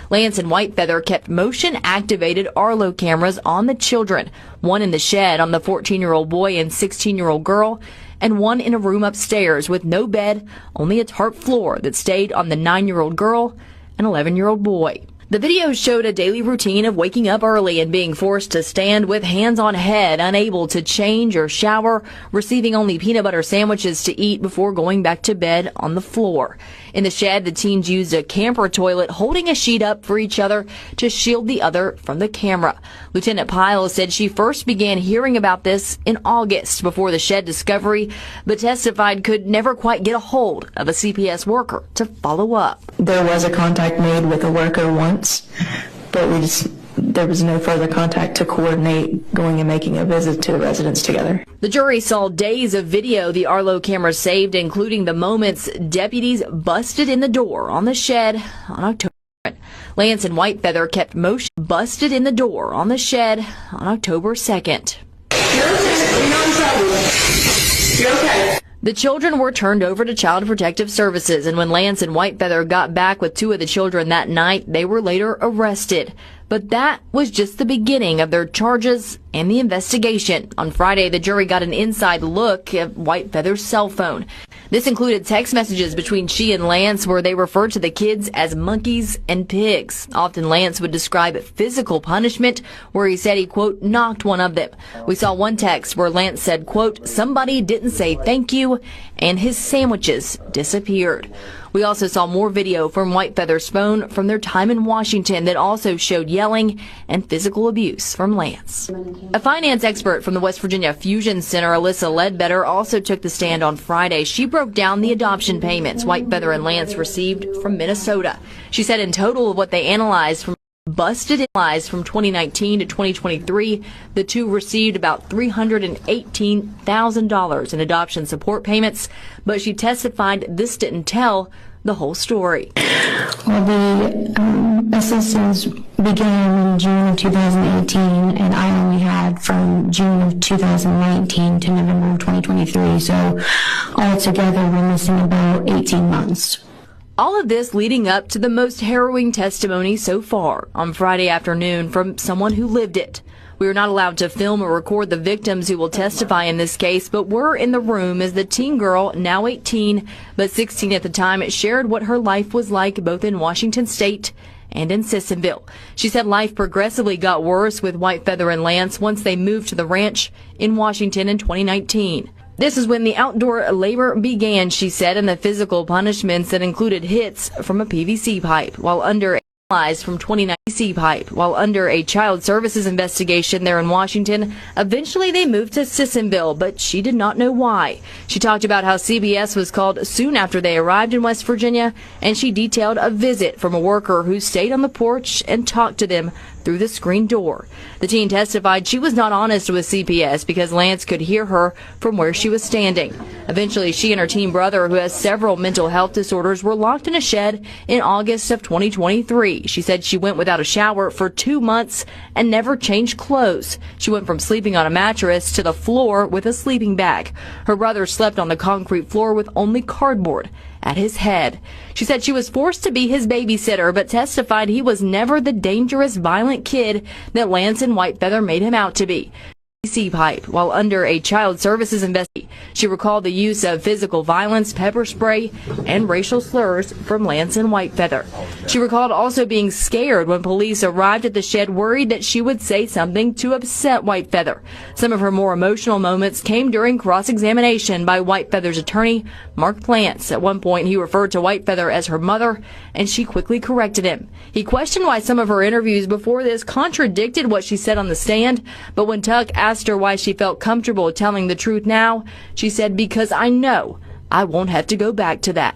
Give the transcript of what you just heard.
Lance and Whitefeather kept motion-activated Arlo cameras on the children, one in the shed on the 14-year-old boy and 16-year-old girl, and one in a room upstairs with no bed, only a tarp floor that stayed on the 9-year-old girl and 11-year-old boy. The video showed a daily routine of waking up early and being forced to stand with hands on head, unable to change or shower, receiving only peanut butter sandwiches to eat before going back to bed on the floor. In the shed, the teens used a camper toilet, holding a sheet up for each other to shield the other from the camera. Lieutenant Pyle said she first began hearing about this in August before the shed discovery, but testified could never quite get a hold of a CPS worker to follow up. There was a contact made with a worker once, but there was no further contact to coordinate going and making a visit to the residence together. The jury saw days of video the Arlo camera saved, including the moments deputies busted in the door on the shed on October 2nd. Lance and Whitefeather kept motion busted in the door on the shed on October 2nd. You're okay. The children were turned over to Child Protective Services, and when Lance and Whitefeather got back with two of the children that night, they were later arrested. But that was just the beginning of their charges and the investigation. On Friday, the jury got an inside look at Whitefeather's cell phone. This included text messages between she and Lance where they referred to the kids as monkeys and pigs. Often Lance would describe physical punishment where he said he, quote, knocked one of them. We saw one text where Lance said, quote, somebody didn't say thank you, and his sandwiches disappeared. We also saw more video from Whitefeather's phone from their time in Washington that also showed yelling and physical abuse from Lance. A finance expert from the West Virginia Fusion Center, Alyssa Ledbetter, also took the stand on Friday. She broke down the adoption payments Whitefeather and Lance received from Minnesota. She said in total of what they analyzed from 2019 to 2023, the two received about $318,000 in adoption support payments, but she testified this didn't tell the whole story. Well, the assistance began in June of 2018, and I only had from June of 2019 to November of 2023, so altogether we're missing about 18 months. All of this leading up to the most harrowing testimony so far on Friday afternoon from someone who lived it. We were not allowed to film or record the victims who will testify in this case, but were in the room as the teen girl, now 18, but 16 at the time, shared what her life was like both in Washington State and in Sissonville. She said life progressively got worse with Whitefeather and Lance once they moved to the ranch in Washington in 2019. This is when the outdoor labor began, she said, and the physical punishments that included hits from a PVC pipe while under a child services investigation there in Washington. Eventually they moved to Sissonville, but she did not know why. She talked about how CBS was called soon after they arrived in West Virginia, and she detailed a visit from a worker who stayed on the porch and talked to them through the screen door. The teen testified she was not honest with CPS because Lance could hear her from where she was standing. Eventually, she and her teen brother, who has several mental health disorders, were locked in a shed in August of 2023. She said she went without a shower for 2 months and never changed clothes. She went from sleeping on a mattress to the floor with a sleeping bag. Her brother slept on the concrete floor with only cardboard at his head. She said she was forced to be his babysitter, but testified he was never the dangerous, violent kid that Lance and Whitefeather made him out to be. Pipe while under a child services investigation. She recalled the use of physical violence, pepper spray, and racial slurs from Lance and Whitefeather. She recalled also being scared when police arrived at the shed, worried that she would say something to upset Whitefeather. Some of her more emotional moments came during cross-examination by Whitefeather's attorney, Mark Plants. At one point, he referred to Whitefeather as her mother, and she quickly corrected him. He questioned why some of her interviews before this contradicted what she said on the stand, but when Tuck asked her why she felt comfortable telling the truth now, she said, because I know I won't have to go back to that.